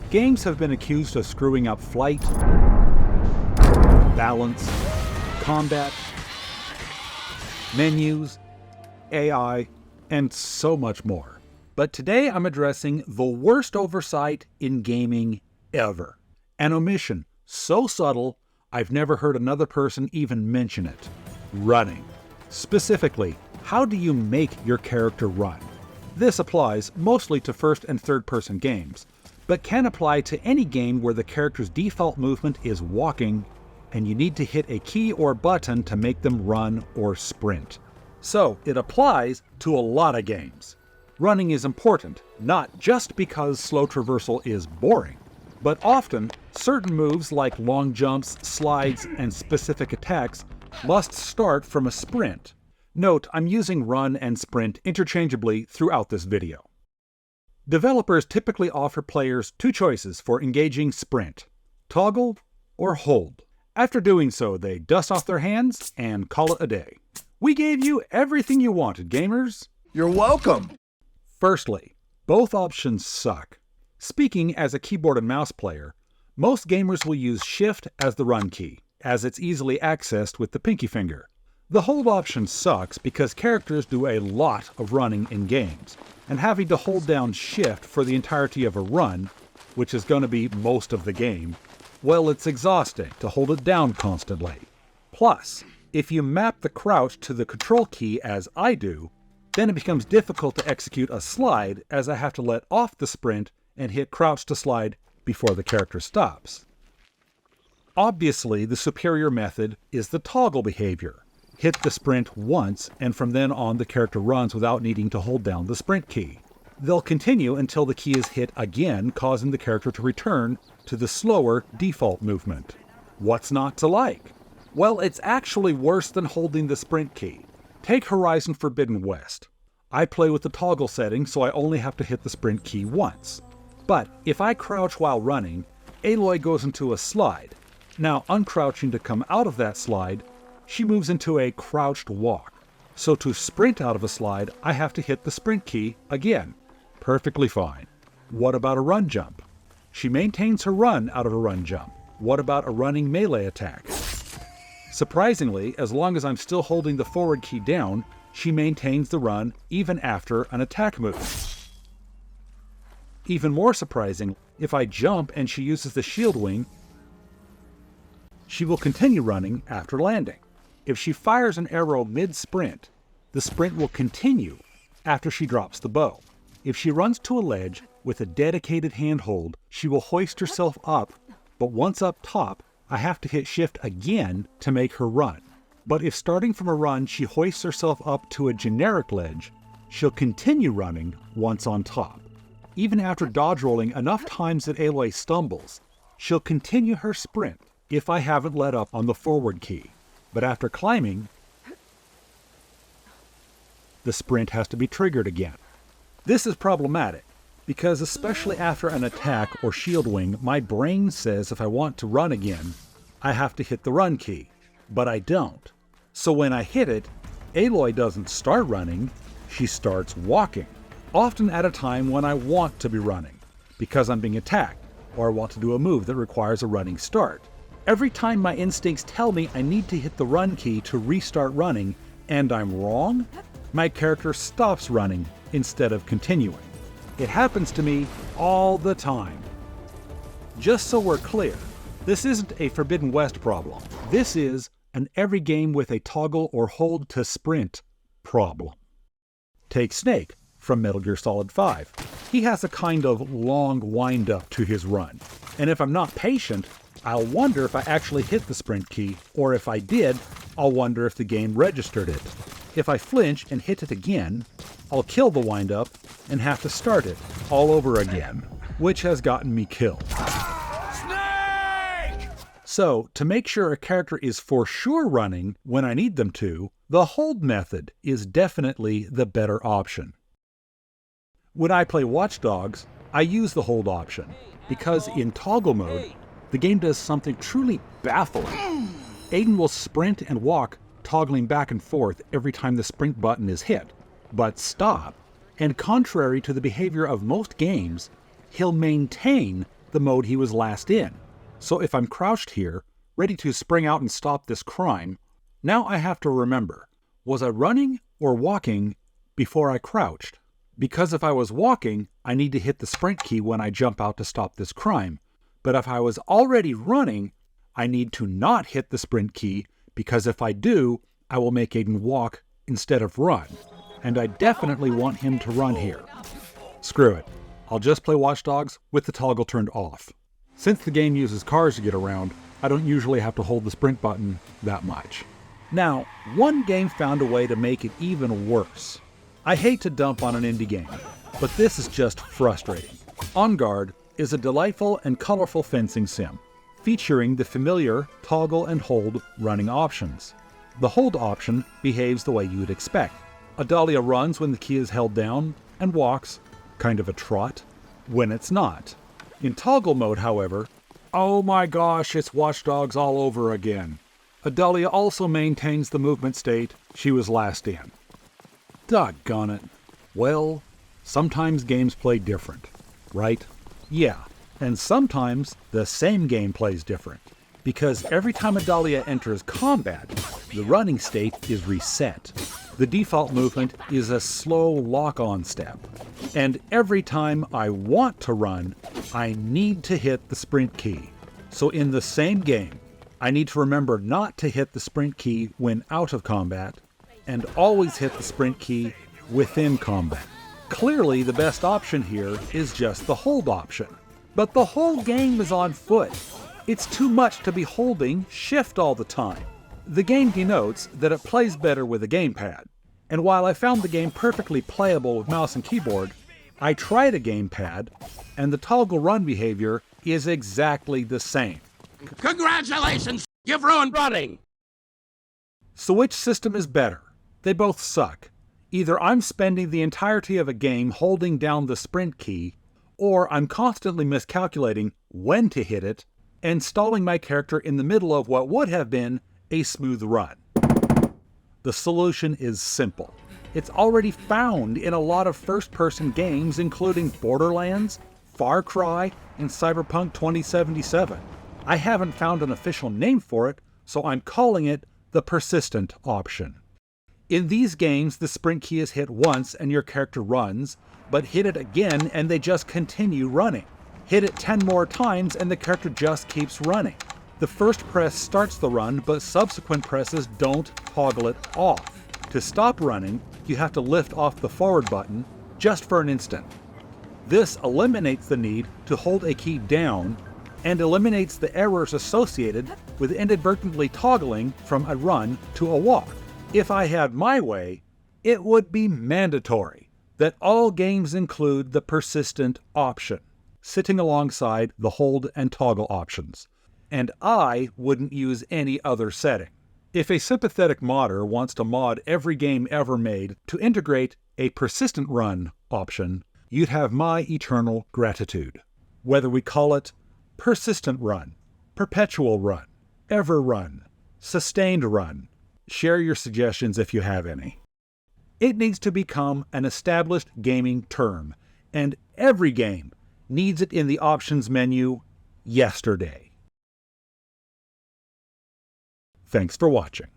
Games have been accused of screwing up flight, balance, combat, menus, AI, and so much more. But today I'm addressing the worst oversight in gaming ever. An omission so subtle, I've never heard another person even mention it. Running. Specifically, how do you make your character run? This applies mostly to first and third person games, but can apply to any game where the character's default movement is walking and you need to hit a key or button to make them run or sprint. So it applies to a lot of games. Running is important, not just because slow traversal is boring, but often certain moves like long jumps, slides, and specific attacks must start from a sprint. Note, I'm using run and sprint interchangeably throughout this video. Developers typically offer players two choices for engaging sprint: toggle or hold. After doing so, they dust off their hands and call it a day. We gave you everything you wanted, gamers. You're welcome. Firstly, both options suck. Speaking as a keyboard and mouse player, most gamers will use Shift as the run key, as it's easily accessed with the pinky finger. The hold option sucks because characters do a lot of running in games, and having to hold down Shift for the entirety of a run, which is going to be most of the game, well, it's exhausting to hold it down constantly. Plus, if you map the crouch to the control key as I do, then it becomes difficult to execute a slide as I have to let off the sprint and hit crouch to slide before the character stops. Obviously, the superior method is the toggle behavior. Hit the sprint once, and from then on the character runs without needing to hold down the sprint key. They'll continue until the key is hit again, causing the character to return to the slower default movement. What's not to like? Well, it's actually worse than holding the sprint key. Take Horizon Forbidden West. I play with the toggle setting, so I only have to hit the sprint key once. But if I crouch while running, Aloy goes into a slide. Now, uncrouching to come out of that slide, she moves into a crouched walk. So to sprint out of a slide, I have to hit the sprint key again. Perfectly fine. What about a run jump? She maintains her run out of a run jump. What about a running melee attack? Surprisingly, as long as I'm still holding the forward key down, she maintains the run even after an attack move. Even more surprising, if I jump and she uses the shield wing, she will continue running after landing. If she fires an arrow mid-sprint, the sprint will continue after she drops the bow. If she runs to a ledge with a dedicated handhold, she will hoist herself up, but once up top, I have to hit Shift again to make her run. But if starting from a run she hoists herself up to a generic ledge, she'll continue running once on top. Even after dodge rolling enough times that Aloy stumbles, she'll continue her sprint if I haven't let up on the forward key. But after climbing, the sprint has to be triggered again. This is problematic, because especially after an attack or shield wing, my brain says if I want to run again, I have to hit the run key, but I don't. So when I hit it, Aloy doesn't start running, she starts walking, often at a time when I want to be running, because I'm being attacked, or I want to do a move that requires a running start. Every time my instincts tell me I need to hit the run key to restart running, and I'm wrong, my character stops running instead of continuing. It happens to me all the time. Just so we're clear, this isn't a Forbidden West problem. This is an every game with a toggle or hold to sprint problem. Take Snake from Metal Gear Solid 5. He has a kind of long wind-up to his run, and if I'm not patient, I'll wonder if I actually hit the sprint key, or if I did, I'll wonder if the game registered it. If I flinch and hit it again, I'll kill the wind-up and have to start it all over again, which has gotten me killed. Snake! So, to make sure a character is for sure running when I need them to, the hold method is definitely the better option. When I play Watch Dogs, I use the hold option, because in toggle mode, the game does something truly baffling. Aiden will sprint and walk, toggling back and forth every time the sprint button is hit, but stop, and contrary to the behavior of most games, he'll maintain the mode he was last in. So if I'm crouched here, ready to spring out and stop this crime, now I have to remember, was I running or walking before I crouched? Because if I was walking, I need to hit the sprint key when I jump out to stop this crime. But if I was already running, I need to not hit the sprint key, because if I do, I will make Aiden walk instead of run. And I definitely want him to run here. Screw it. I'll just play Watch Dogs with the toggle turned off. Since the game uses cars to get around, I don't usually have to hold the sprint button that much. Now, one game found a way to make it even worse. I hate to dump on an indie game, but this is just frustrating. On Guard is a delightful and colorful fencing sim, featuring the familiar toggle and hold running options. The hold option behaves the way you would expect. Adalia runs when the key is held down and walks, kind of a trot, when it's not. In toggle mode, however, oh my gosh, it's Watch Dogs all over again. Adalia also maintains the movement state she was last in. Doggone it. Well, sometimes games play different, right? Yeah, and sometimes the same game plays different, because every time Adalia enters combat, the running state is reset. The default movement is a slow lock-on step, and every time I want to run, I need to hit the sprint key. So in the same game, I need to remember not to hit the sprint key when out of combat, and always hit the sprint key within combat. Clearly, the best option here is just the hold option. But the whole game is on foot. It's too much to be holding shift all the time. The game denotes that it plays better with a gamepad. And while I found the game perfectly playable with mouse and keyboard, I tried a gamepad, and the toggle run behavior is exactly the same. Congratulations! You've ruined running! So which system is better? They both suck. Either I'm spending the entirety of a game holding down the sprint key, or I'm constantly miscalculating when to hit it and stalling my character in the middle of what would have been a smooth run. The solution is simple. It's already found in a lot of first-person games, including Borderlands, Far Cry, and Cyberpunk 2077. I haven't found an official name for it, so I'm calling it the persistent option. In these games, the sprint key is hit once and your character runs, but hit it again and they just continue running. Hit it 10 more times and the character just keeps running. The first press starts the run, but subsequent presses don't toggle it off. To stop running, you have to lift off the forward button just for an instant. This eliminates the need to hold a key down and eliminates the errors associated with inadvertently toggling from a run to a walk. If I had my way, it would be mandatory that all games include the persistent option, sitting alongside the hold and toggle options, and I wouldn't use any other setting. If a sympathetic modder wants to mod every game ever made to integrate a persistent run option, you'd have my eternal gratitude. Whether we call it persistent run, perpetual run, ever run, sustained run, share your suggestions if you have any. It needs to become an established gaming term, and every game needs it in the options menu yesterday. Thanks for watching.